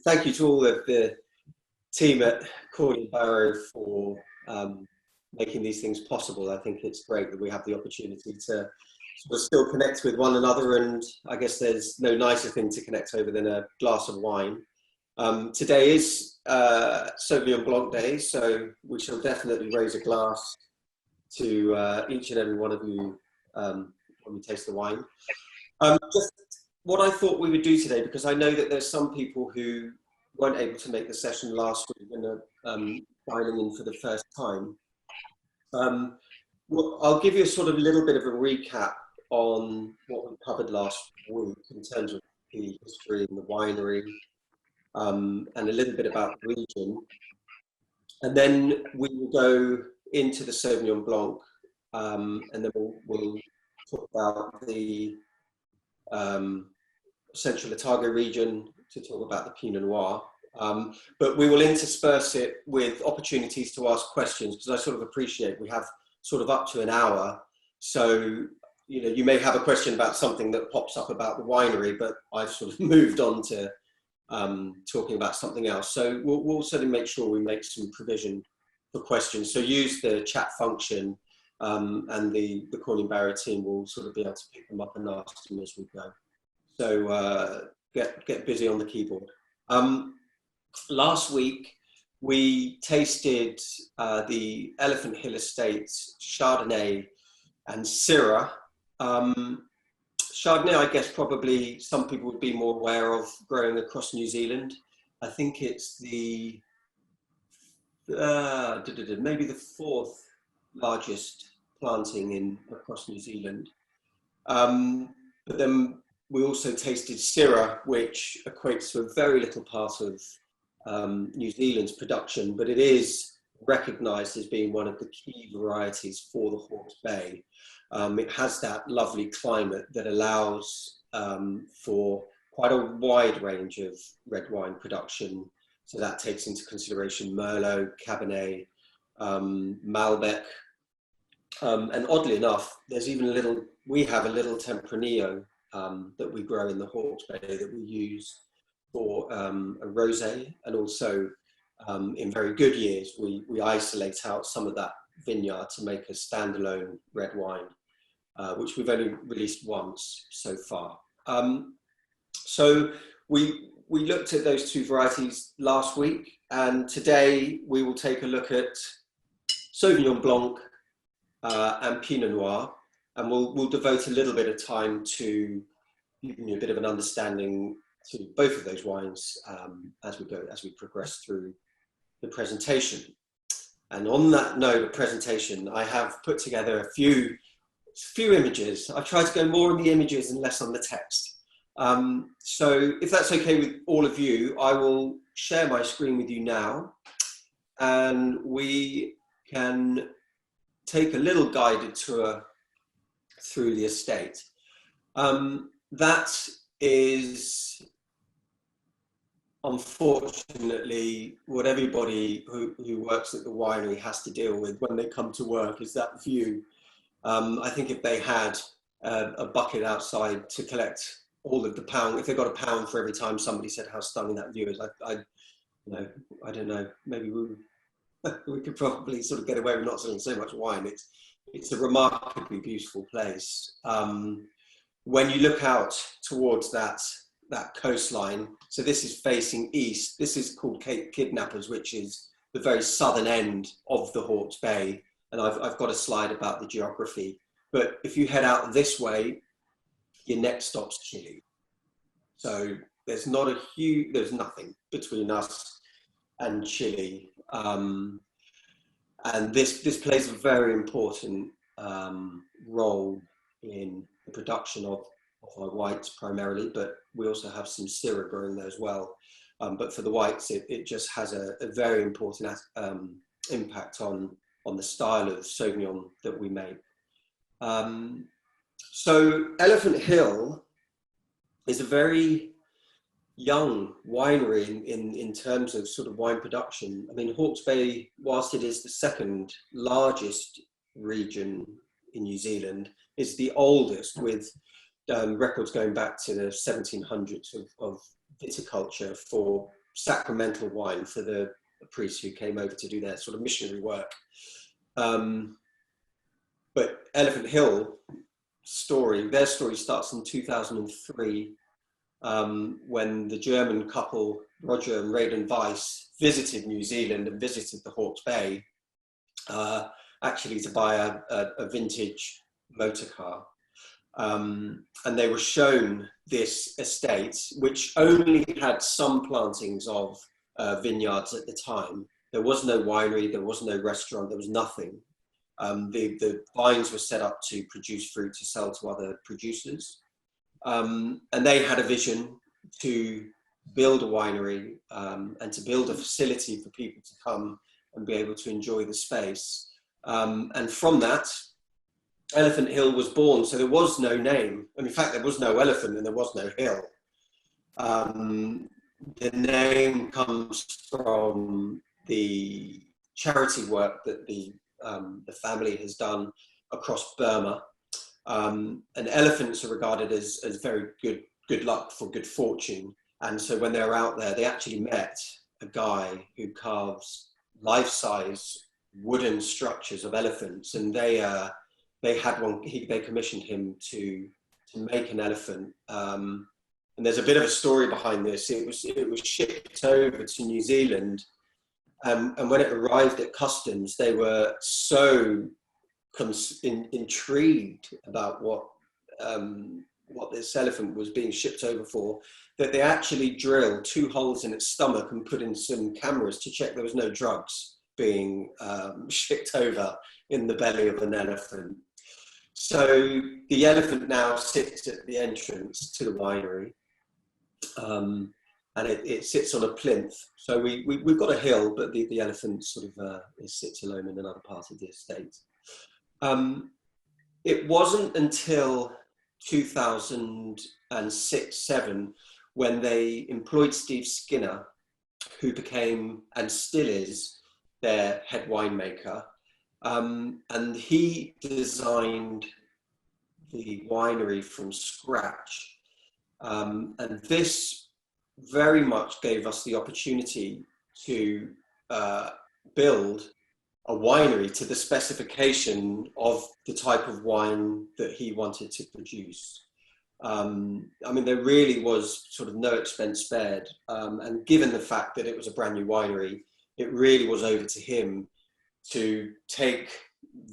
Thank you to all of the team at Cornwall Barrow for making these things possible. I think it's great that we have the opportunity to sort of still connect with one another, and I guess there's no nicer thing to connect over than a glass of wine. Today is Sauvignon Blanc Day, so we shall definitely raise a glass to each and every one of you when we taste the wine. Just what I thought we would do today, because I know that there's some people who weren't able to make the session last week and are dialing in for the first time. Well, I'll give you a sort of little bit of a recap on what we covered last week in terms of the history and the winery, and a little bit about the region. And then we will go into the Sauvignon Blanc, and then we'll talk about the central Otago region, to talk about the Pinot Noir. But we will intersperse it with opportunities to ask questions, because I sort of appreciate we have sort of up to an hour. So, you know, you may have a question about something that pops up about the winery, but I've sort of moved on to talking about something else. So we'll certainly make sure we make some provision for questions. So use the chat function, and the Cornwall Barrow team will sort of be able to pick them up and ask them as we go. So get busy on the keyboard. Last week we tasted the Elephant Hill Estates Chardonnay and Syrah. Chardonnay, I guess probably some people would be more aware of growing across New Zealand. I think it's the maybe the fourth largest planting across New Zealand. But then we also tasted Syrah, which equates to a very little part of New Zealand's production, but it is recognised as being one of the key varieties for the Hawke's Bay. It has that lovely climate that allows for quite a wide range of red wine production. So that takes into consideration Merlot, Cabernet, Malbec, and oddly enough, there's even we have a little Tempranillo that we grow in the Hawke's Bay that we use for a rosé, and also in very good years we isolate out some of that vineyard to make a standalone red wine, which we've only released once so far. So we looked at those two varieties last week, and today we will take a look at Sauvignon Blanc and Pinot Noir, and we'll devote a little bit of time to giving you a bit of an understanding to both of those wines as we progress through the presentation. And on that note of presentation, I have put together a few images. I've tried to go more on the images and less on the text. So if that's okay with all of you, I will share my screen with you now, and we can take a little guided tour through the estate. That is unfortunately what everybody who works at the winery has to deal with when they come to work, is that view. I think if they had a bucket outside to collect all of the pound, if they got a pound for every time somebody said how stunning that view is, I don't know, maybe we could probably sort of get away with not selling so much wine. It's a remarkably beautiful place. When you look out towards that coastline, so this is facing east, this is called Cape Kidnappers, which is the very southern end of the Hawke's Bay, and I've got a slide about the geography. But if you head out this way, your next stop's Chile. So there's nothing between us and Chile. And this plays a very important role in the production of our whites primarily, but we also have some Syrah growing there as well. But for the whites, it just has a very important impact on the style of Sauvignon that we make. So Elephant Hill is a very young winery in terms of sort of wine production. I mean, Hawke's Bay, whilst it is the second largest region in New Zealand, is the oldest, with records going back to the 1700s of viticulture for sacramental wine for the priests who came over to do their sort of missionary work. But Elephant Hill their story starts in 2003, when the German couple, Roger and Raiden Weiss, visited New Zealand and visited the Hawke's Bay, actually to buy a vintage motor car. And they were shown this estate, which only had some plantings of vineyards at the time. There was no winery, there was no restaurant, there was nothing. The vines were set up to produce fruit to sell to other producers. And they had a vision to build a winery and to build a facility for people to come and be able to enjoy the space. And from that, Elephant Hill was born. So there was no name. And in fact, there was no elephant and there was no hill. The name comes from the charity work that the family has done across Burma. And elephants are regarded as very good luck, for good fortune. And so when they're out there, they actually met a guy who carves life-size wooden structures of elephants, and they had one. They commissioned him to make an elephant. And there's a bit of a story behind this. It was shipped over to New Zealand, and when it arrived at customs, they were so intrigued about what this elephant was being shipped over for, that they actually drilled 2 holes in its stomach and put in some cameras to check there was no drugs being shipped over in the belly of an elephant. So the elephant now sits at the entrance to the winery, and it sits on a plinth. So we've got a hill, but the elephant sort of sits alone in another part of the estate. It wasn't until 2006-07 when they employed Steve Skinner, who became and still is their head winemaker, and he designed the winery from scratch, and this very much gave us the opportunity to build a winery to the specification of the type of wine that he wanted to produce. I mean, there really was sort of no expense spared, and given the fact that it was a brand new winery, it really was over to him to take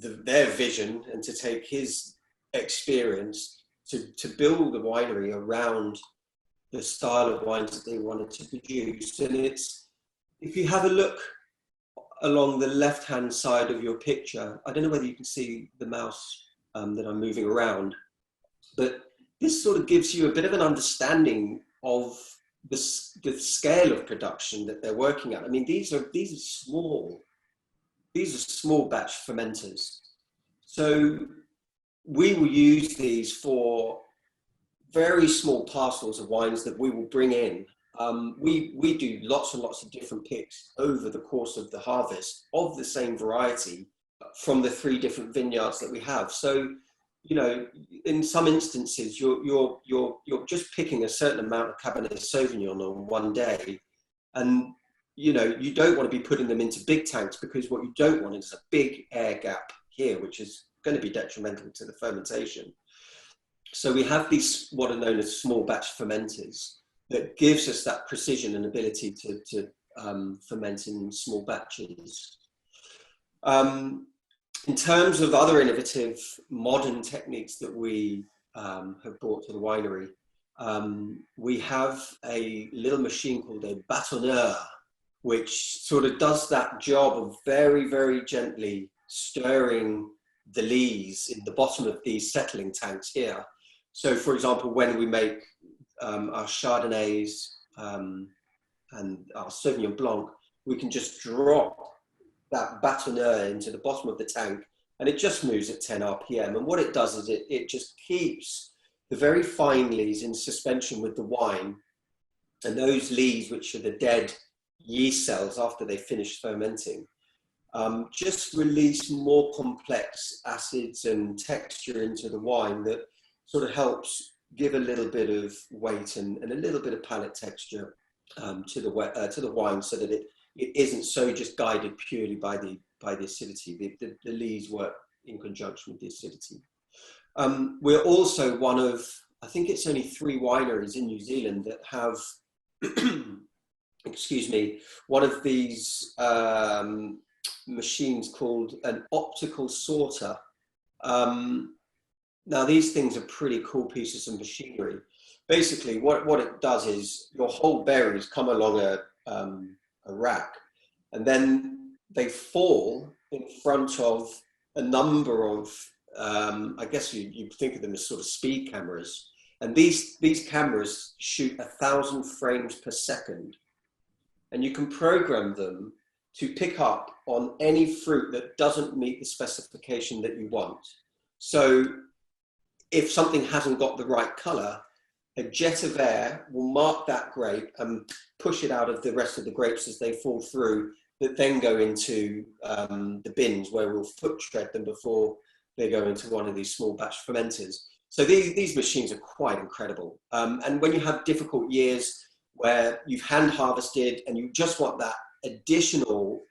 their vision and to take his experience to build a winery around the style of wines that they wanted to produce. And it's, if you have a look along the left-hand side of your picture, I don't know whether you can see the mouse that I'm moving around, but this sort of gives you a bit of an understanding of the scale of production that they're working at. I mean, these are small batch fermenters. So we will use these for very small parcels of wines that we will bring in. We do lots and lots of different picks over the course of the harvest of the same variety from the 3 different vineyards that we have. So, you know, in some instances, you're just picking a certain amount of Cabernet Sauvignon on one day, and you know, you don't want to be putting them into big tanks, because what you don't want is a big air gap here, which is going to be detrimental to the fermentation. So we have these what are known as small batch fermenters that gives us that precision and ability to ferment in small batches. In terms of other innovative modern techniques that we have brought to the winery, we have a little machine called a bâtonneur, which sort of does that job of very, very gently stirring the lees in the bottom of these settling tanks here. So, for example, when we make our Chardonnays and our Sauvignon Blanc, we can just drop that bâtonneur into the bottom of the tank, and it just moves at 10 RPM. And what it does is it just keeps the very fine lees in suspension with the wine, and those lees, which are the dead yeast cells after they finish fermenting, just release more complex acids and texture into the wine that sort of helps give a little bit of weight and a little bit of palate texture to the wine, so that it isn't so just guided purely by the acidity. The lees work in conjunction with the acidity. We're also one of, I think it's only 3 wineries in New Zealand that have, excuse me, one of these machines called an optical sorter. Now, these things are pretty cool pieces of machinery. Basically, what it does is your whole berries come along a rack, and then they fall in front of a number of, I guess you think of them as sort of speed cameras. And these cameras shoot 1,000 frames per second. And you can program them to pick up on any fruit that doesn't meet the specification that you want. So if something hasn't got the right color, a jet of air will mark that grape and push it out of the rest of the grapes as they fall through, that then go into the bins where we'll foot tread them before they go into one of these small batch fermenters. So these machines are quite incredible. And when you have difficult years where you've hand harvested and you just want that additional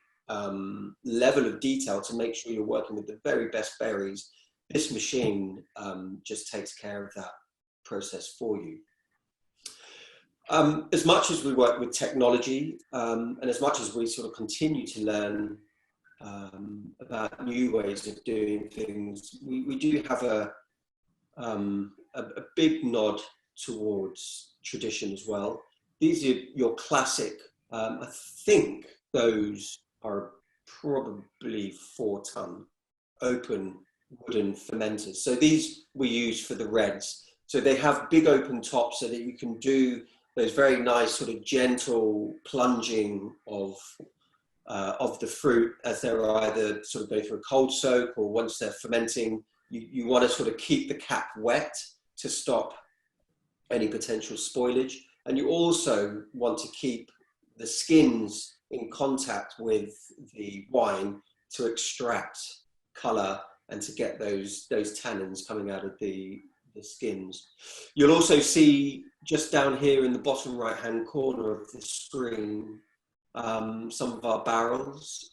level of detail to make sure you're working with the very best berries, this machine just takes care of that process for you. As much as we work with technology, and as much as we sort of continue to learn about new ways of doing things, we do have a big nod towards tradition as well. These are your classic, I think those are probably 4-ton open wooden fermenters. So these we use for the reds. So they have big open tops so that you can do those very nice sort of gentle plunging of the fruit as they're either sort of going through a cold soak, or once they're fermenting, you want to sort of keep the cap wet to stop any potential spoilage. And you also want to keep the skins in contact with the wine to extract color and to get those tannins coming out of the skins. You'll also see just down here in the bottom right hand corner of the screen some of our barrels.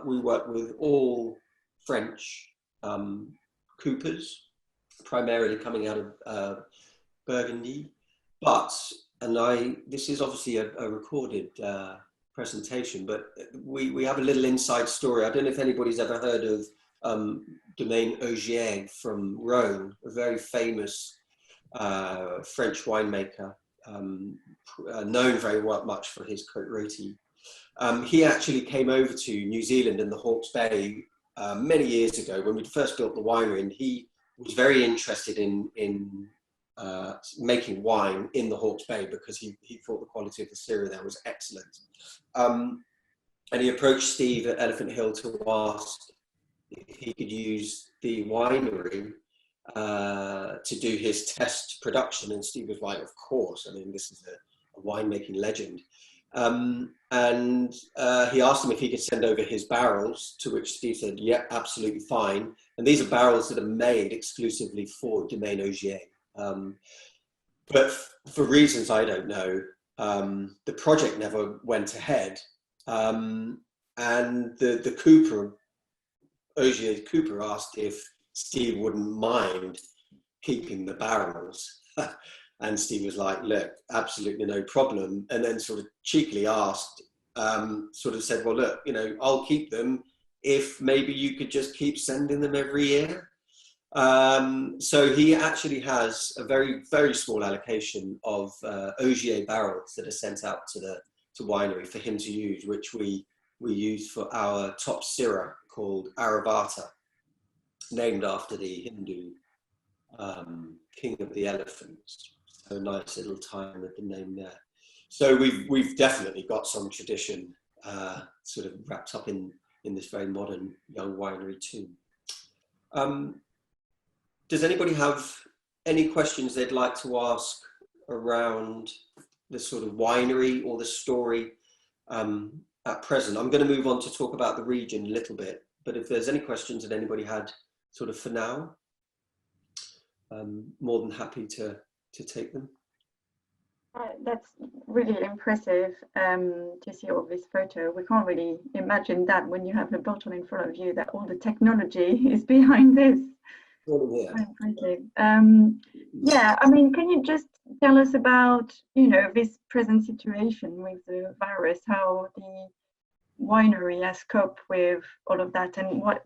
We work with all French coopers, primarily coming out of Burgundy, but, and this is obviously a recorded presentation, but we have a little inside story. I don't know if anybody's ever heard of Domaine Ogier from Rhône, a very famous French winemaker, known very much for his Côte Rôtie. He actually came over to New Zealand in the Hawke's Bay many years ago when we first built the winery, and he was very interested in making wine in the Hawke's Bay because he thought the quality of the Syrah there was excellent. And he approached Steve at Elephant Hill to ask if he could use the winery to do his test production, and Steve was like, of course, I mean, this is a winemaking legend. And he asked him if he could send over his barrels, to which Steve said, yeah, absolutely fine. And these are barrels that are made exclusively for Domaine Ogier. But for reasons I don't know, the project never went ahead. And the cooper, Ogier's cooper, asked if Steve wouldn't mind keeping the barrels. And Steve was like, look, absolutely no problem. And then sort of cheekily asked, sort of said, well, look, you know, I'll keep them if maybe you could just keep sending them every year. So he actually has a very, very small allocation of Ogier barrels that are sent out to winery for him to use, which we use for our top Syrah called Aravata, named after the Hindu king of the elephants. So nice little tie with the name there. So we've definitely got some tradition sort of wrapped up in this very modern young winery too. Does anybody have any questions they'd like to ask around the sort of winery or the story at present? I'm going to move on to talk about the region a little bit, but if there's any questions that anybody had sort of for now, I'm more than happy to take them. That's really impressive to see all this photo. We can't really imagine that when you have the bottle in front of you, that all the technology is behind this. Yeah. Impressive. Yeah, I mean, can you just tell us about, you know, this present situation with the virus, how the winery has coped with all of that, and what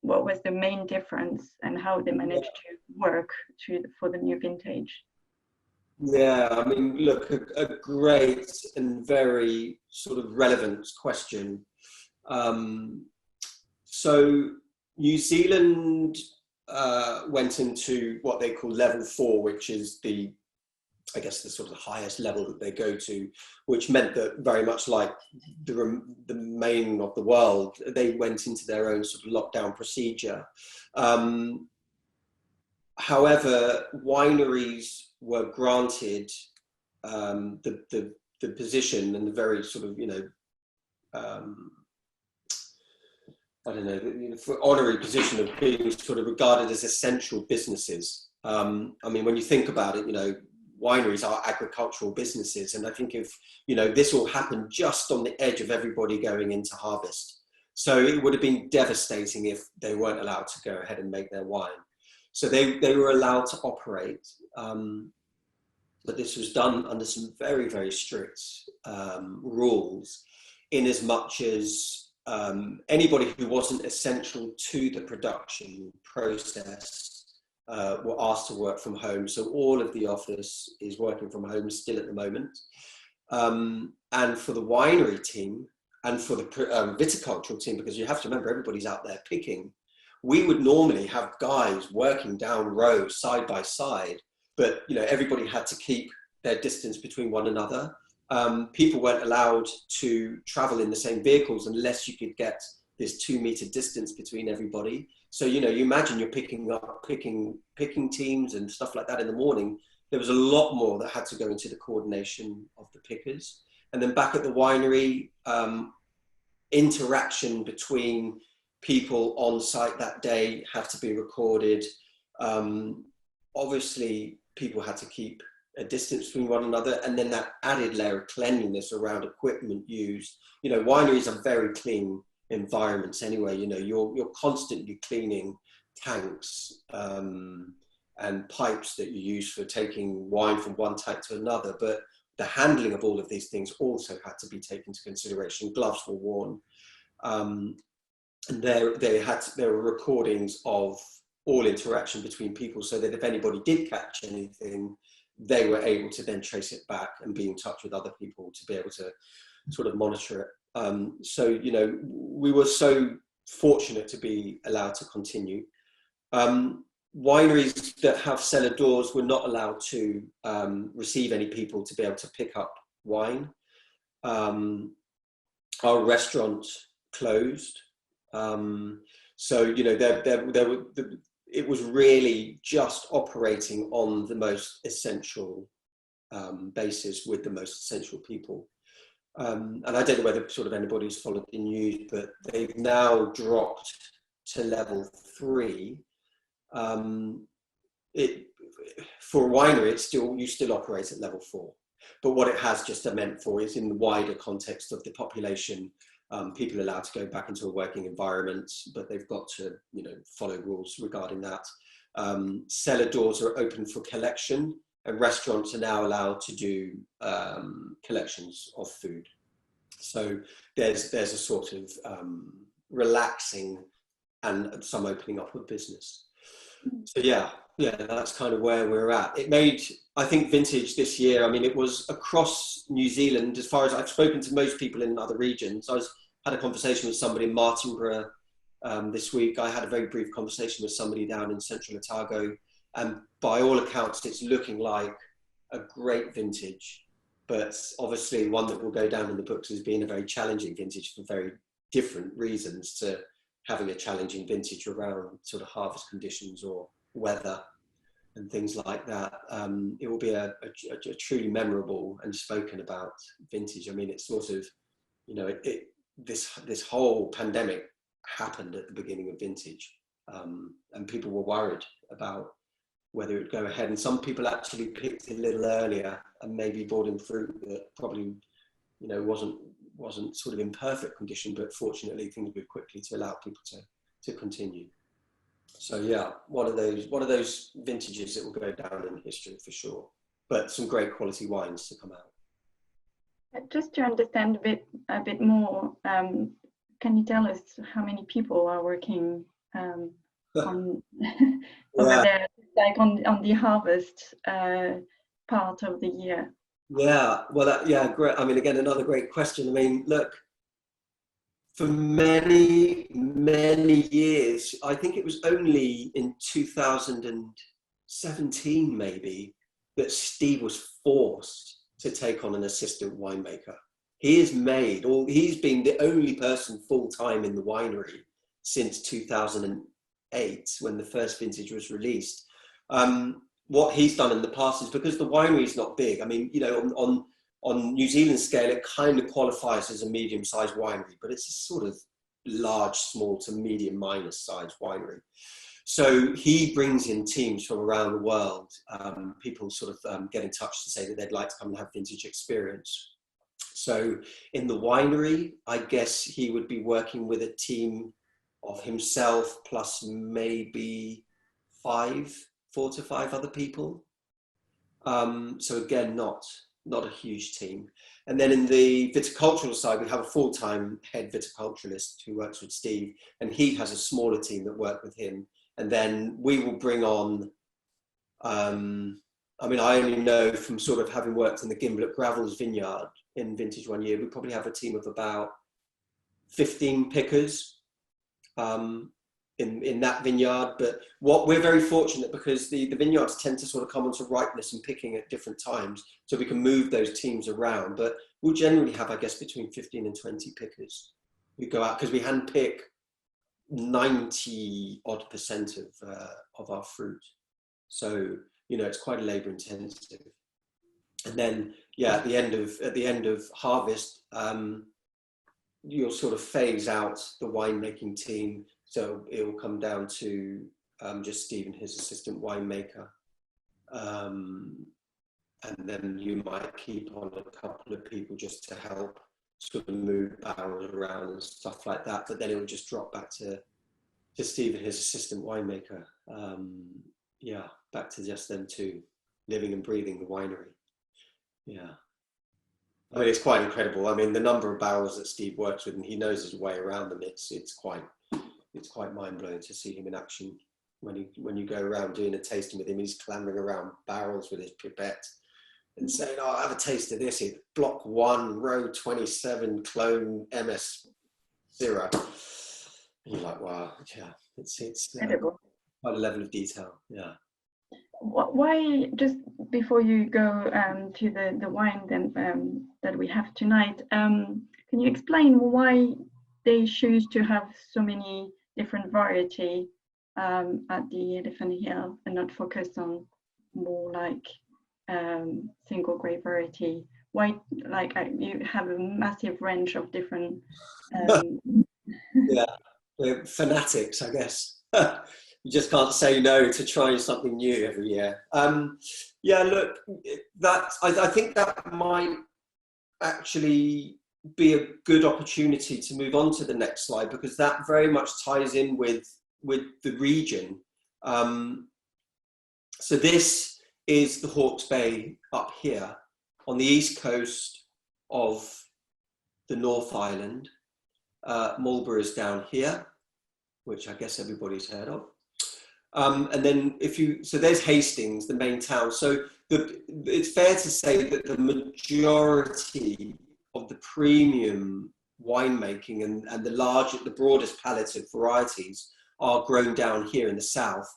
was the main difference, and how they managed to work for the new vintage? Yeah, I mean, look, a great and very sort of relevant question. So New Zealand went into what they call level 4, which is I guess the sort of highest level that they go to, which meant that very much like the main of the world, they went into their own sort of lockdown procedure. However, wineries were granted the position and the very sort of, I don't know, for honorary position of being sort of regarded as essential businesses. I mean, when you think about it, wineries are agricultural businesses. And I think if, this all happened just on the edge of everybody going into harvest. So it would have been devastating if they weren't allowed to go ahead and make their wine. So they were allowed to operate, but this was done under some very, very strict rules, in as much as anybody who wasn't essential to the production process were asked to work from home. So all of the office is working from home still at the moment. And for the winery team and for the viticultural team, because you have to remember everybody's out there picking, we would normally have guys working down rows side by side, but everybody had to keep their distance between one another. People weren't allowed to travel in the same vehicles unless you could get this 2-meter distance between everybody. So you imagine you're picking teams and stuff like that in the morning. There was a lot more that had to go into the coordination of the pickers. And then back at the winery, interaction between people on site that day have to be recorded. Obviously, people had to keep a distance between one another, and then that added layer of cleanliness around equipment used. Wineries are very clean environments anyway. You're constantly cleaning tanks and pipes that you use for taking wine from one tank to another, but the handling of all of these things also had to be taken into consideration. Gloves were worn. And there were recordings of all interaction between people, so that if anybody did catch anything, they were able to then trace it back and be in touch with other people to be able to sort of monitor it. So, we were so fortunate to be allowed to continue. Wineries that have cellar doors were not allowed to receive any people to be able to pick up wine. Our restaurant closed. So, it was really just operating on the most essential basis with the most essential people. And I don't know whether sort of anybody's followed the news, but they've now dropped to level 3. For a winery, you still operate at level 4. But what it has just meant for is, in the wider context of the population, people are allowed to go back into a working environment, but they've got to, follow rules regarding that. Cellar doors are open for collection, and restaurants are now allowed to do collections of food. So there's a sort of relaxing and some opening up of business. So yeah, that's kind of where we're at. It made, I think, vintage this year. I mean, it was across New Zealand. As far as I've spoken to most people in other regions, had a conversation with somebody in Martinborough this week. I had a very brief conversation with somebody down in central Otago, and by all accounts, it's looking like a great vintage, but obviously one that will go down in the books as being a very challenging vintage for very different reasons to having a challenging vintage around sort of harvest conditions or weather and things like that. It will be a truly memorable and spoken about vintage. I mean, it's sort of, this whole pandemic happened at the beginning of vintage, and people were worried about whether it would go ahead. And some people actually picked a little earlier and maybe brought in fruit that probably, you know, wasn't sort of in perfect condition, but fortunately things moved quickly to allow people to continue. So yeah, one of those vintages that will go down in history for sure, but some great quality wines to come out. Just to understand a bit more, can you tell us how many people are working on over there, like on the harvest part of the year? Yeah, well, yeah, great. I mean, again, another great question. I mean, look, for many, many years, I think it was only in 2017 maybe that Steve was forced to take on an assistant winemaker. He's been the only person full-time in the winery since 2008 when the first vintage was released. What he's done in the past is, because the winery is not big, I mean, you know, on New Zealand scale, it kind of qualifies as a medium-sized winery, but it's a sort of large, small to medium minus size winery. So he brings in teams from around the world. People sort of get in touch to say that they'd like to come and have vintage experience. So in the winery, I guess he would be working with a team of himself plus maybe 4 to 5 other people. So again, not a huge team. And then in the viticultural side, we have a full-time head viticulturalist who works with Steve, and he has a smaller team that work with him. And then we will bring on, I mean, I only know from sort of having worked in the Gimblett Gravels vineyard in vintage one year, we probably have a team of about 15 pickers in that vineyard. But what we're very fortunate, because the vineyards tend to sort of come onto ripeness and picking at different times, so we can move those teams around. But we'll generally have, I guess, between 15 and 20 pickers who go out, because we hand pick 90% of our fruit. So, you know, it's quite labor intensive. And then, yeah, at the end of harvest, you'll sort of phase out the winemaking team. So it will come down to just Steve and his assistant winemaker. And then you might keep on a couple of people just to help sort of move barrels around and stuff like that. But then it will just drop back to Steve and his assistant winemaker. Yeah, back to just them two, living and breathing the winery. Yeah. I mean, it's quite incredible. I mean, the number of barrels that Steve works with, and he knows his way around them. It's quite mind-blowing to see him in action when you go around doing a tasting with him. He's clambering around barrels with his pipette and saying, "Oh, have a taste of this. It's block 1, row 27, clone MS Syrah." And you're like, wow, yeah, it's quite a level of detail. Yeah. Why, just before you go to the wine then, that we have tonight, can you explain why they choose to have so many different variety at the Elephant Hill and not focus on more like single grape variety? Why, like, you have a massive range of different Yeah, we're fanatics, I guess. You just can't say no to trying something new every year. Yeah, look, I think that might actually be a good opportunity to move on to the next slide, because that very much ties in with the region. So this is the Hawke's Bay up here on the east coast of the North Island. Marlborough is down here, which I guess everybody's heard of. And then so there's Hastings, the main town. So it's fair to say that the majority of the premium winemaking and the broadest palette of varieties are grown down here in the south,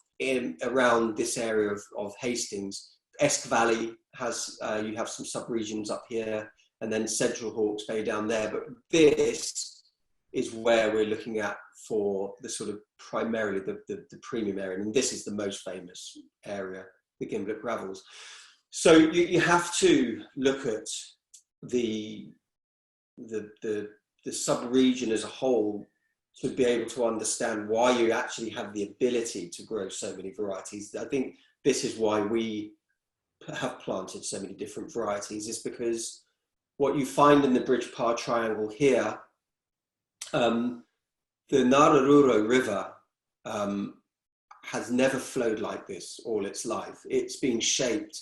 around this area of Hastings. Esk Valley has, you have some sub-regions up here, and then Central Hawke's Bay down there. But this is where we're looking at for the sort of primarily the premium area. And this is the most famous area, the Gimblett Gravels. So you have to look at the sub-region as a whole to be able to understand why you actually have the ability to grow so many varieties. I think this is why we have planted so many different varieties, is because what you find in the Bridgepath Triangle here, the Narururo River has never flowed like this all its life. It's been shaped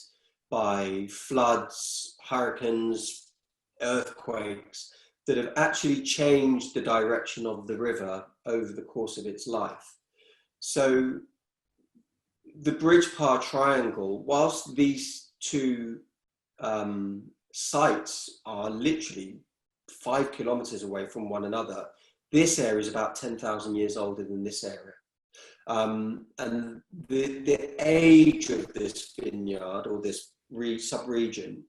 by floods, hurricanes, earthquakes that have actually changed the direction of the river over the course of its life. So the Bridgepath Triangle, whilst these two sites are literally 5 kilometers away from one another, this area is about 10,000 years older than this area. And the age of this vineyard, or this sub-region,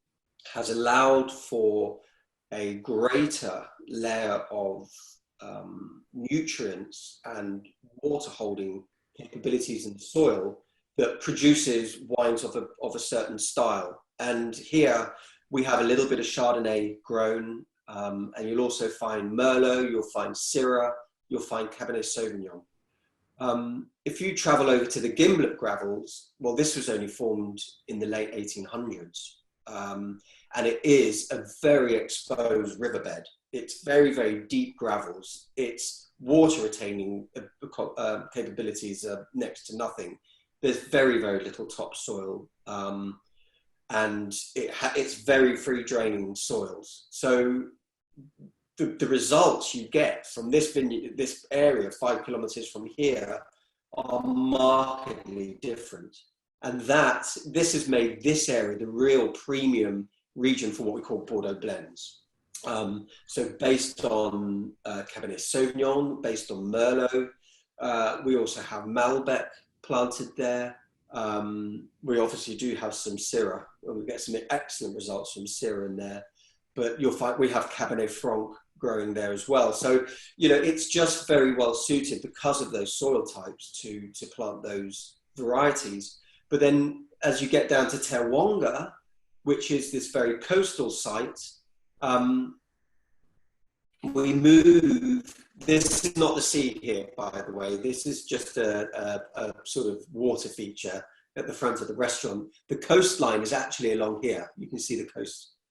has allowed for a greater layer of nutrients and water holding capabilities in the soil that produces wines of a certain style. And here we have a little bit of Chardonnay grown, and you'll also find Merlot, you'll find Syrah, you'll find Cabernet Sauvignon. If you travel over to the Gimblett Gravels, well, this was only formed in the late 1800s. And it is a very exposed riverbed. It's very, very deep gravels. Its water retaining capabilities are next to nothing. There's very, very little topsoil, and it's very free draining soils. So the results you get from this vineyard, this area 5 kilometers from here, are markedly different. And this has made this area the real premium region for what we call Bordeaux blends. So based on Cabernet Sauvignon, based on Merlot, we also have Malbec planted there. We obviously do have some Syrah, and we get some excellent results from Syrah in there. But you'll find we have Cabernet Franc growing there as well. So, you know, it's just very well suited because of those soil types to plant those varieties. But then as you get down to Terwanga, which is this very coastal site, we move, this is not the sea here, by the way, this is just a sort of water feature at the front of the restaurant. The coastline is actually along here. You can see the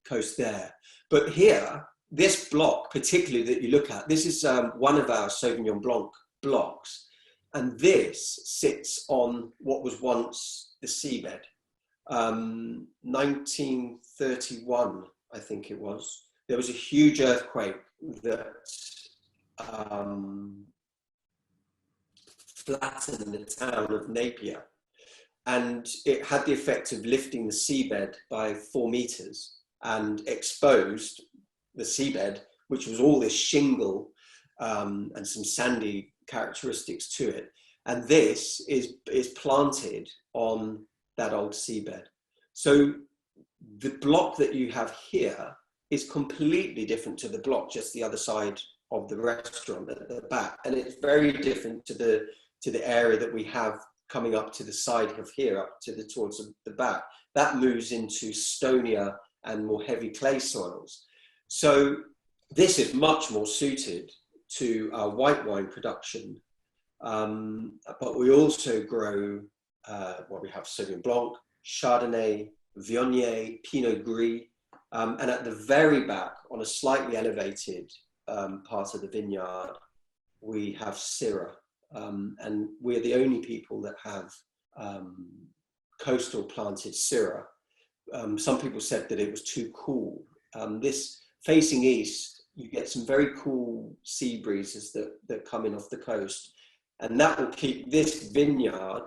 coast there. But here, this block, particularly that you look at, this is one of our Sauvignon Blanc blocks. And this sits on what was once the seabed. 1931, I think it was. There was a huge earthquake that flattened the town of Napier. And it had the effect of lifting the seabed by 4 meters and exposed the seabed, which was all this shingle and some sandy characteristics to it. And this is planted on that old seabed. So the block that you have here is completely different to the block just the other side of the restaurant at the back. And it's very different to the area that we have coming up to the side of here, up to towards the back. That moves into stonier and more heavy clay soils. So this is much more suited to our white wine production. But we also grow, we have Sauvignon Blanc, Chardonnay, Viognier, Pinot Gris, and at the very back, on a slightly elevated part of the vineyard, we have Syrah. And we're the only people that have coastal planted Syrah. Some people said that it was too cool. This facing east, you get some very cool sea breezes that come in off the coast. And that will keep this vineyard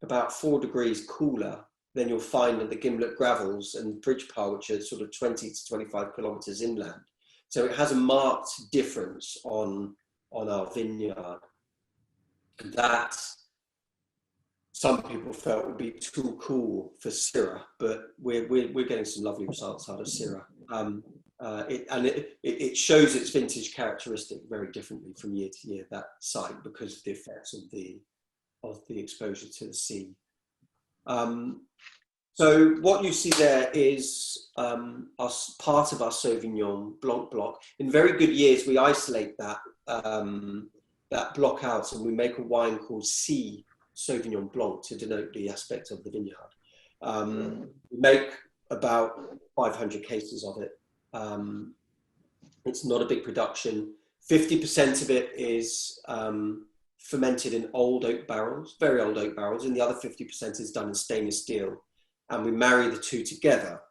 about 4 degrees cooler than you'll find in the Gimblett Gravels and Bridgepath, which are sort of 20 to 25 kilometers inland. So it has a marked difference on our vineyard. That some people felt would be too cool for Syrah, but we're getting some lovely results out of Syrah. It shows its vintage characteristic very differently from year to year, that site, because of the effects of the exposure to the sea. So what you see there is part of our Sauvignon Blanc block. In very good years, we isolate that block out and we make a wine called C, Sauvignon Blanc to denote the aspect of the vineyard. We make about 500 cases of it. It's not a big production. 50% of it is fermented in old oak barrels, very old oak barrels, and the other 50% is done in stainless steel. And we marry the two together.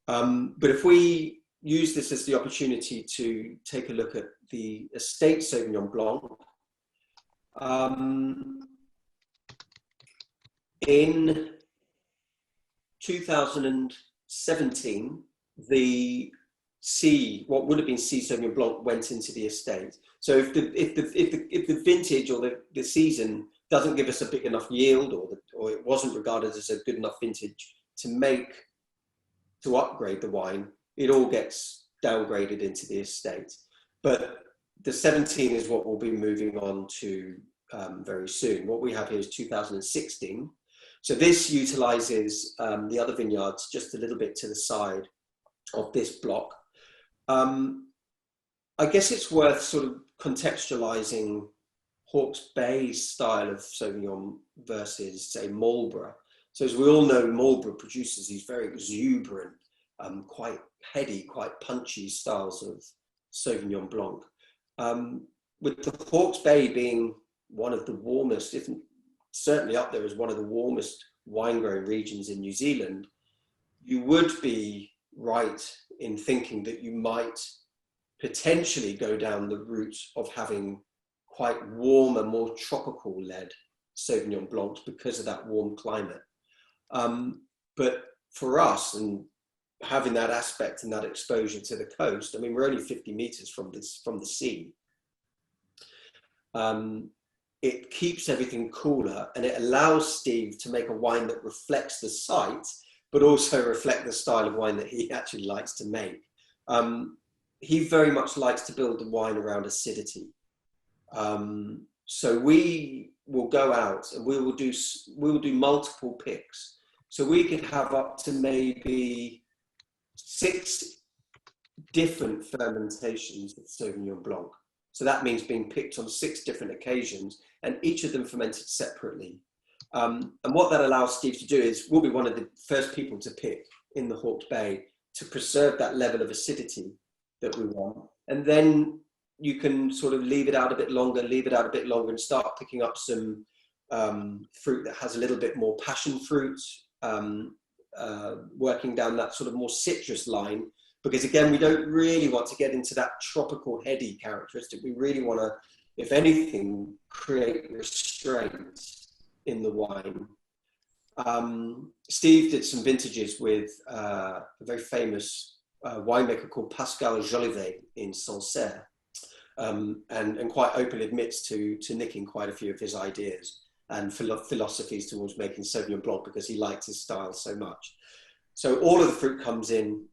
But if we use this as the opportunity to take a look at the estate Sauvignon Blanc, in 2017, what would have been C Sauvignon Blanc went into the estate. So if the vintage or the season doesn't give us a big enough yield, or it wasn't regarded as a good enough vintage to upgrade the wine, it all gets downgraded into the estate. But the 17 is what we'll be moving on to very soon. What we have here is 2016. So this utilizes the other vineyards just a little bit to the side of this block. I guess it's worth sort of contextualizing Hawke's Bay style of Sauvignon versus, say, Marlborough. So as we all know, Marlborough produces these very exuberant, quite heady, quite punchy styles of Sauvignon Blanc. With the Hawke's Bay being one of the warmest, if certainly up there as one of the warmest wine growing regions in New Zealand, you would be right in thinking that you might potentially go down the route of having quite warmer, more tropical led Sauvignon Blancs because of that warm climate. But for us, and having that aspect and that exposure to the coast, I mean, we're only 50 meters from the sea. It keeps everything cooler, and it allows Steve to make a wine that reflects the site, but also reflect the style of wine that he actually likes to make. He very much likes to build the wine around acidity. So we will go out and we will do multiple picks. So we could have up to maybe 6 different fermentations of Sauvignon Blanc. So that means being picked on 6 different occasions, and each of them fermented separately. And what that allows Steve to do is, we'll be one of the first people to pick in the Hawke's Bay to preserve that level of acidity that we want. And then you can sort of leave it out a bit longer, and start picking up some fruit that has a little bit more passion fruit, working down that sort of more citrus line. Because again, we don't really want to get into that tropical heady characteristic. We really want to, if anything, create restraint in the wine. Steve did some vintages with a very famous winemaker called Pascal Jolivet in Sancerre, and quite openly admits to nicking quite a few of his ideas and philosophies towards making Sauvignon Blanc because he liked his style so much. So all of the fruit comes in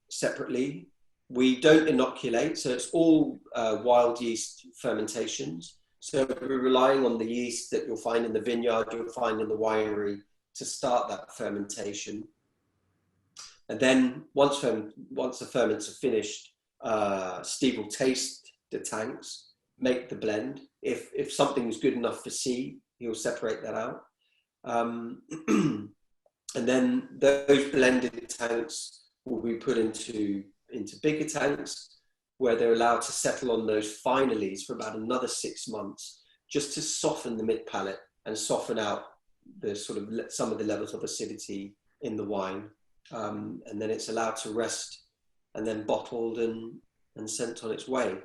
separately. We don't inoculate, so it's all wild yeast fermentations. So we're relying on the yeast that you'll find in the vineyard, you'll find in the winery to start that fermentation. And then once the ferments are finished, Steve will taste the tanks, make the blend. If something's good enough for C, he'll separate that out. And then those blended tanks will be put into bigger tanks, where they're allowed to settle on those finalies for about another 6 months, just to soften the mid palate and soften out the sort of some of the levels of acidity in the wine. And then it's allowed to rest, and then bottled and sent on its way.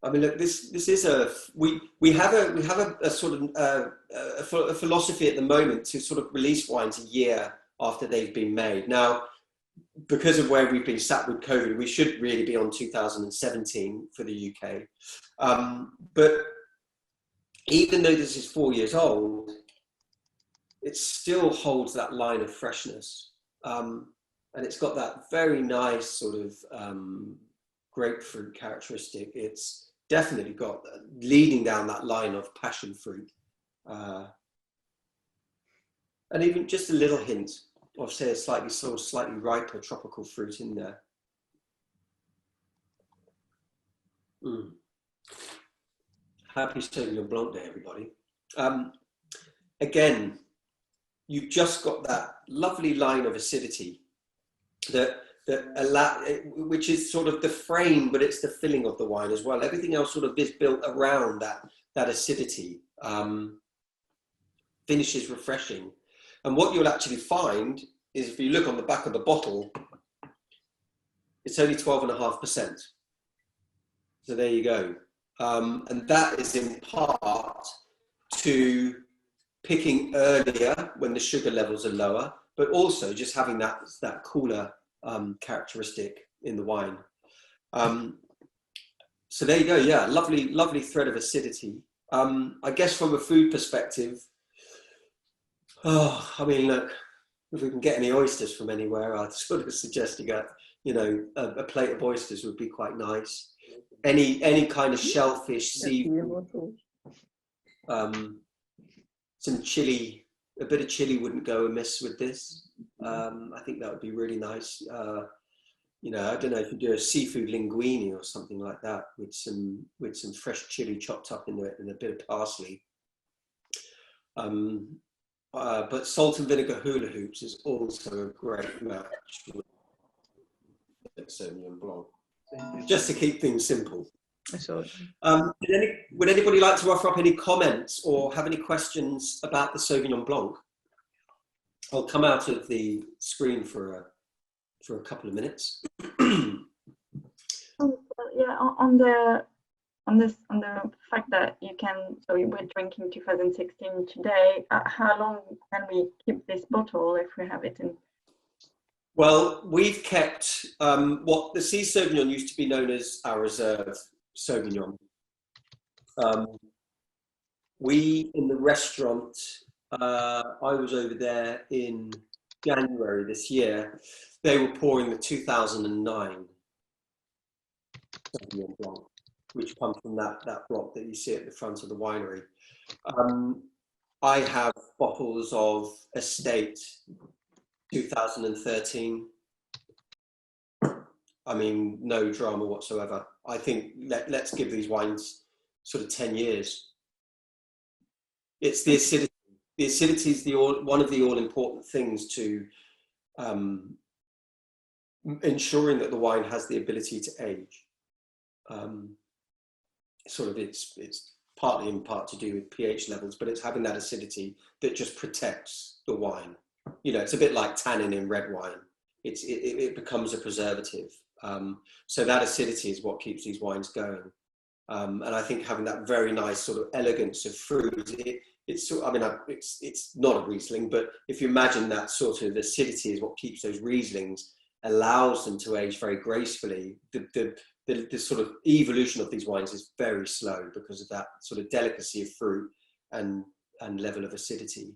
I mean, look, this is we have a sort of a philosophy at the moment to sort of release wines a year after they've been made. Now, because of where we've been sat with COVID, we should really be on 2017 for the UK. But even though this is 4 years old, it still holds that line of freshness. And it's got that very nice sort of grapefruit characteristic. It's definitely got leading down that line of passion fruit. And even just a little hint of, say, a slightly riper tropical fruit in there. Happy Sauvignon Blanc Day, everybody. Again, you've just got that lovely line of acidity which is sort of the frame, but it's the filling of the wine as well. Everything else sort of is built around that acidity. Finish is refreshing. And what you'll actually find is if you look on the back of the bottle, it's only 12.5%. So there you go. And that is in part to picking earlier when the sugar levels are lower, but also just having that cooler characteristic in the wine. So there you go. Yeah, lovely thread of acidity. I guess from a food perspective, I mean, look, if we can get any oysters from anywhere, I'd sort of suggest you get, a plate of oysters would be quite nice. Any kind of shellfish, seafood, some chili, a bit of chili wouldn't go amiss with this. I think that would be really nice. I don't know if you do a seafood linguine or something like that with some fresh chili chopped up into it and a bit of parsley. But salt and vinegar hula hoops is also a great match with Sauvignon Blanc, just to keep things simple. Would anybody like to offer up any comments or have any questions about the Sauvignon Blanc? I'll come out of the screen for a couple of minutes. Yeah, on the fact that so we're drinking 2016 today. How long can we keep this bottle if we have it in? Well, we've kept what the Sea Sauvignon used to be known as our reserve Sauvignon. We in the restaurant. I was over there in January this year. They were pouring the 2009 Sauvignon Blanc, which comes from that block that you see at the front of the winery. I have bottles of Estate 2013. I mean, no drama whatsoever. I think let's give these wines sort of 10 years. It's the acidity. The acidity is one of the all-important things to ensuring that the wine has the ability to age. It's partly in part to do with pH levels, but it's having that acidity that just protects the wine. It's a bit like tannin in red wine. It becomes a preservative. So that acidity is what keeps these wines going. And I think having that very nice sort of elegance of fruit, it's not a Riesling, but if you imagine that sort of acidity is what keeps those Rieslings, allows them to age very gracefully. The sort of evolution of these wines is very slow because of that sort of delicacy of fruit and level of acidity.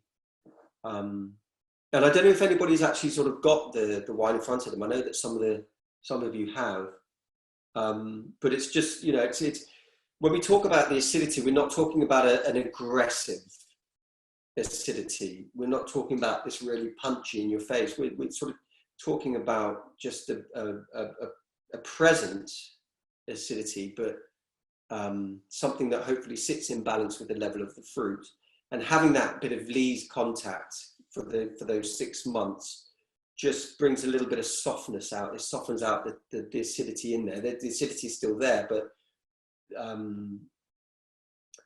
And I don't know if anybody's actually sort of got the wine in front of them. I know that some of you have, but it's just, it's when we talk about the acidity, we're not talking about an aggressive acidity. We're not talking about this really punchy in your face. We're sort of talking about just a present acidity, but something that hopefully sits in balance with the level of the fruit. And having that bit of lees contact for those 6 months just brings a little bit of softness out. It softens out the acidity in there. The acidity is still there, but the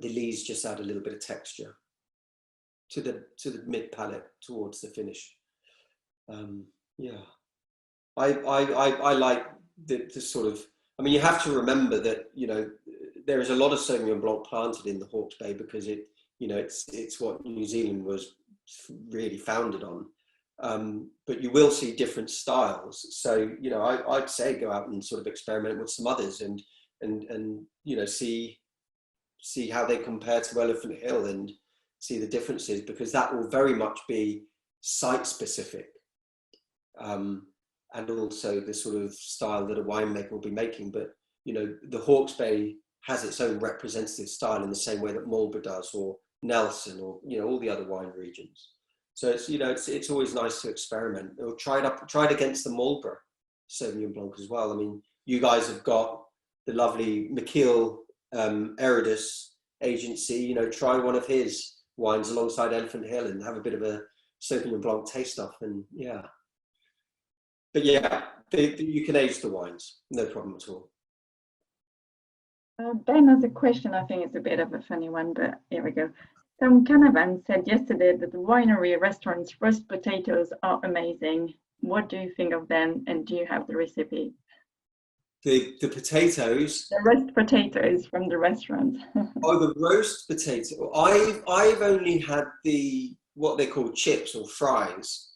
lees just add a little bit of texture to the mid palate towards the finish. Yeah, I like the sort of. I mean, you have to remember that there is a lot of Sauvignon Blanc planted in the Hawke's Bay because it's what New Zealand was really founded on. But you will see different styles. So I'd say go out and sort of experiment with some others and see how they compare to Elephant Hill and see the differences, because that will very much be site specific. And also the sort of style that a winemaker will be making. But, the Hawke's Bay has its own representative style in the same way that Marlborough does, or Nelson, or, all the other wine regions. So it's always nice to experiment, or try it against the Marlborough Sauvignon Blanc as well. I mean, you guys have got the lovely McKeel Eridus agency, you know, try one of his wines alongside Elephant Hill and have a bit of a Sauvignon Blanc taste off. And yeah, but yeah, you can age the wines, no problem at all. Ben has a question. I think it's a bit of a funny one, but here we go. Tom Canavan said yesterday that the winery restaurant's roast potatoes are amazing. What do you think of them, and do you have the recipe? The potatoes. The roast potatoes from the restaurant. Oh, the roast potato. I've only had what they call chips or fries,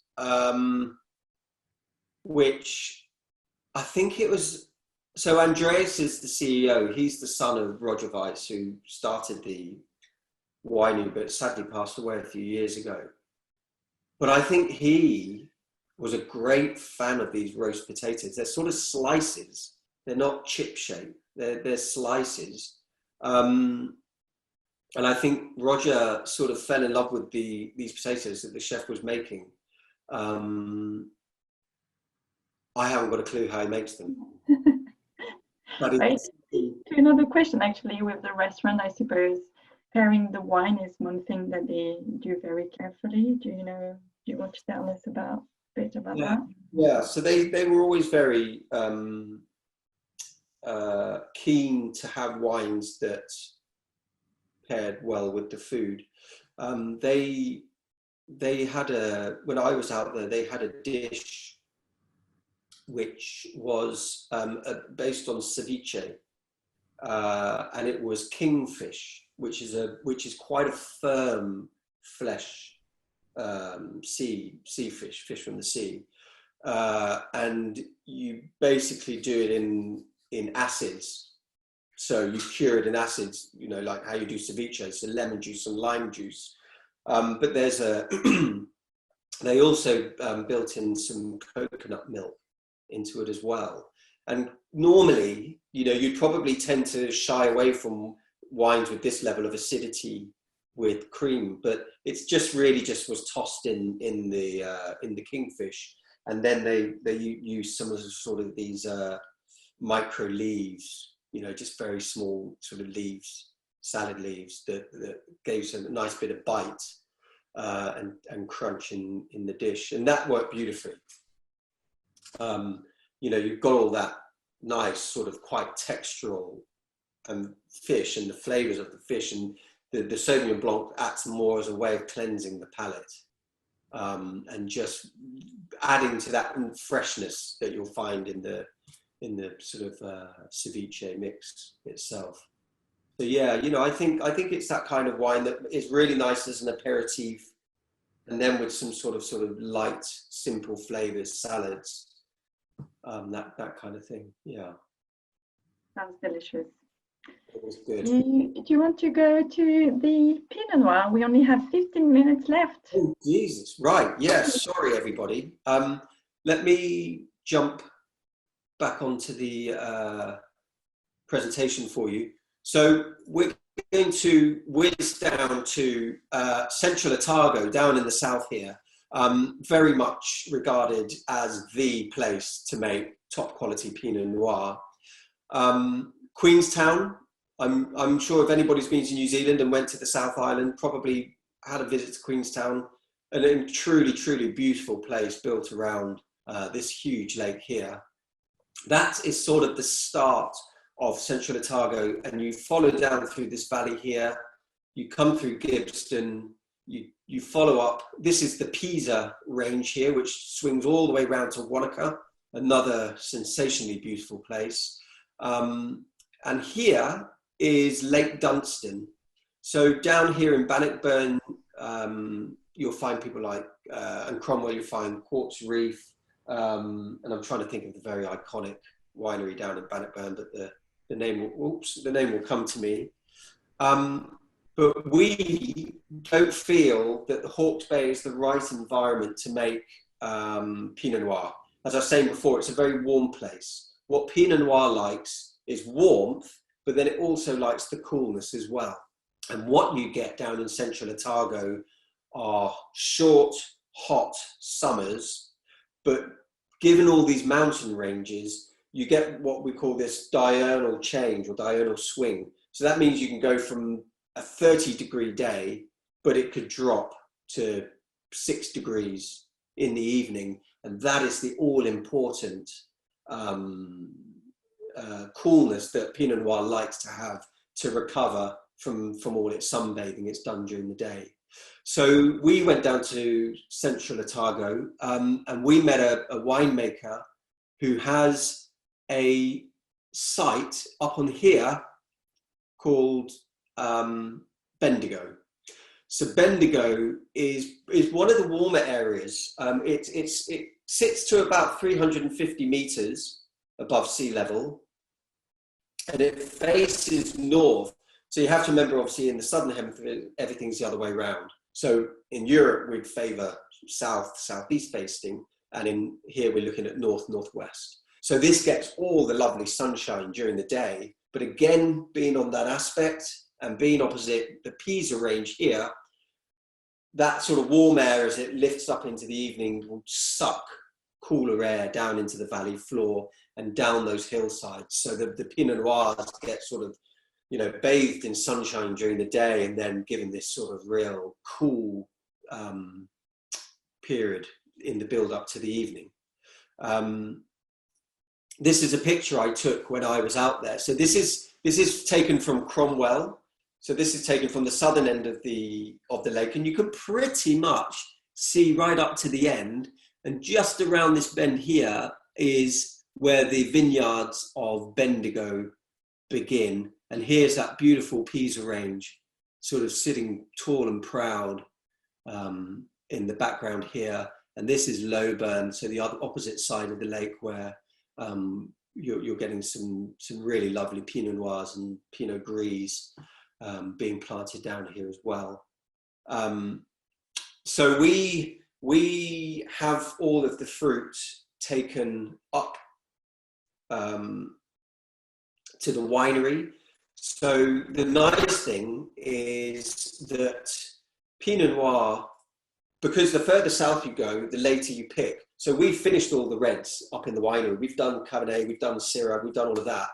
which I think it was. So Andreas is the CEO. He's the son of Roger Weiss, who started the winery, but sadly passed away a few years ago. But I think he was a great fan of these roast potatoes. They're sort of slices. They're not chip shaped. They're slices. And I think Roger sort of fell in love with these potatoes that the chef was making. I haven't got a clue how he makes them. But right. To another question, actually, with the restaurant, I suppose pairing the wine is one thing that they do very carefully. Do you want to tell us a bit about that? Yeah, so they were always very keen to have wines that paired well with the food. They had when I was out there, they had a dish which was based on ceviche, and it was kingfish, which is quite a firm flesh fish from the sea, and you basically do it in acids. So you cure it in acids, you know, like how you do ceviche, so lemon juice and lime juice. But there's they also built in some coconut milk into it as well. And normally, you know, you'd probably tend to shy away from wines with this level of acidity with cream, but it's just was tossed in the kingfish, and then they use some of the sort of these micro leaves, you know, just very small sort of leaves, salad leaves that gave a nice bit of bite and crunch in the dish, and that worked beautifully. You know, you've got all that nice sort of quite textural fish and the flavors of the fish, and the Sauvignon Blanc acts more as a way of cleansing the palate and just adding to that freshness that you'll find in the sort of ceviche mix itself. So yeah, you know, I think it's that kind of wine that is really nice as an aperitif, and then with some sort of light, simple flavors, salads, that kind of thing. Yeah. Sounds delicious. It was good. Do you want to go to the Pinot Noir? We only have 15 minutes left. Oh, Jesus. Right. Yes. Sorry, everybody. Let me jump back onto the presentation for you. So we're going to whiz down to central Otago, down in the south here, very much regarded as the place to make top quality Pinot Noir. Queenstown, I'm sure if anybody's been to New Zealand and went to the South Island, probably had a visit to Queenstown, and a truly, truly beautiful place built around this huge lake here. That is sort of the start of central Otago, and you follow down through this valley here, you come through Gibbston, you follow up. This is the Pisa range here, which swings all the way around to Wanaka, another sensationally beautiful place. And here is Lake Dunstan. So down here in Bannockburn, you'll find people like, and Cromwell, you'll find Quartz Reef, and I'm trying to think of the very iconic winery down in Bannockburn, but the name will come to me. But we don't feel that the Hawke's Bay is the right environment to make Pinot Noir. As I was saying before, it's a very warm place. What Pinot Noir likes is warmth, but then it also likes the coolness as well. And what you get down in central Otago are short, hot summers, but given all these mountain ranges, you get what we call this diurnal change or diurnal swing. So that means you can go from a 30-degree day, but it could drop to 6 degrees in the evening. And that is the all-important coolness that Pinot Noir likes to have to recover from all its sunbathing it's done during the day. So we went down to central Otago, and we met a winemaker who has a site up on here called Bendigo. So Bendigo is one of the warmer areas. It sits to about 350 meters above sea level, and it faces north. So you have to remember, obviously, in the southern hemisphere, everything's the other way around. So in Europe, we'd favour southeast facing, and in here we're looking at northwest. So this gets all the lovely sunshine during the day, but again, being on that aspect and being opposite the Pisa range here, that sort of warm air as it lifts up into the evening will suck cooler air down into the valley floor and down those hillsides. So the Pinot Noirs get sort of, you know, bathed in sunshine during the day and then given this sort of real cool period in the build up to the evening. This is a picture I took when I was out there. So this is taken from Cromwell. So this is taken from the southern end of the lake, and you can pretty much see right up to the end. And just around this bend here is where the vineyards of Bendigo begin. And here's that beautiful Pisa range, sort of sitting tall and proud in the background here. And this is Lowburn, so the opposite side of the lake, where you're getting some really lovely Pinot Noirs and Pinot Gris being planted down here as well. So we have all of the fruit taken up to the winery. So the nice thing is that Pinot Noir, because the further south you go, the later you pick. So we've finished all the reds up in the winery. We've done Cabernet, we've done Syrah, we've done all of that.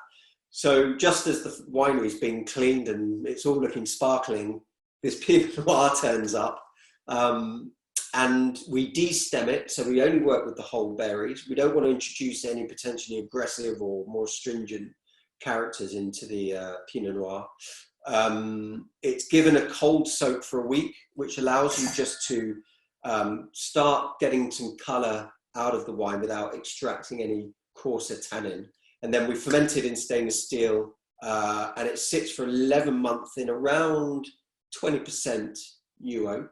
So just as the winery's being cleaned and it's all looking sparkling, this Pinot Noir turns up, and we de-stem it. So we only work with the whole berries. We don't want to introduce any potentially aggressive or more stringent characters into the Pinot Noir. It's given a cold soak for a week, which allows you just to start getting some colour out of the wine without extracting any coarser tannin. And then we ferment it in stainless steel, and it sits for 11 months in around 20% new oak,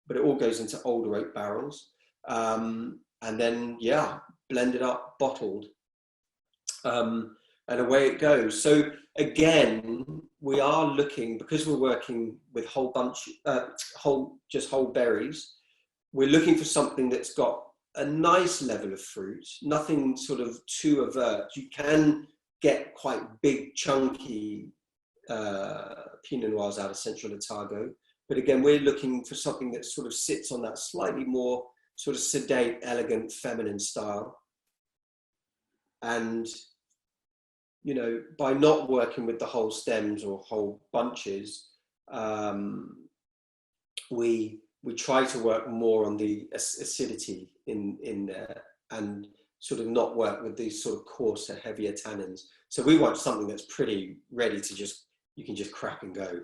but it all goes into older oak barrels. And then, yeah, blended up, bottled, and away it goes. So again, we are looking, because we're working with whole berries, we're looking for something that's got a nice level of fruit, nothing sort of too overt. You can get quite big, chunky Pinot Noirs out of central Otago. But again, we're looking for something that sort of sits on that slightly more sort of sedate, elegant, feminine style. And, you know, by not working with the whole stems or whole bunches, we try to work more on the acidity in there and sort of not work with these sort of coarser, heavier tannins. So we want something that's pretty ready to just, you can just crack and go.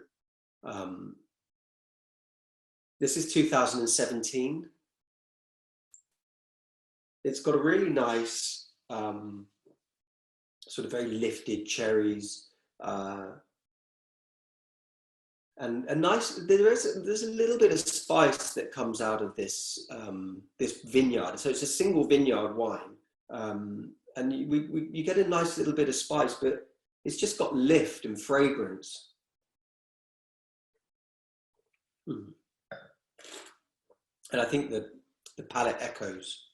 This is 2017. It's got a really nice, sort of very lifted cherries, and a nice, there's a little bit of spice that comes out of this this vineyard. So it's a single vineyard wine, and you get a nice little bit of spice, but it's just got lift and fragrance. And I think that the palate echoes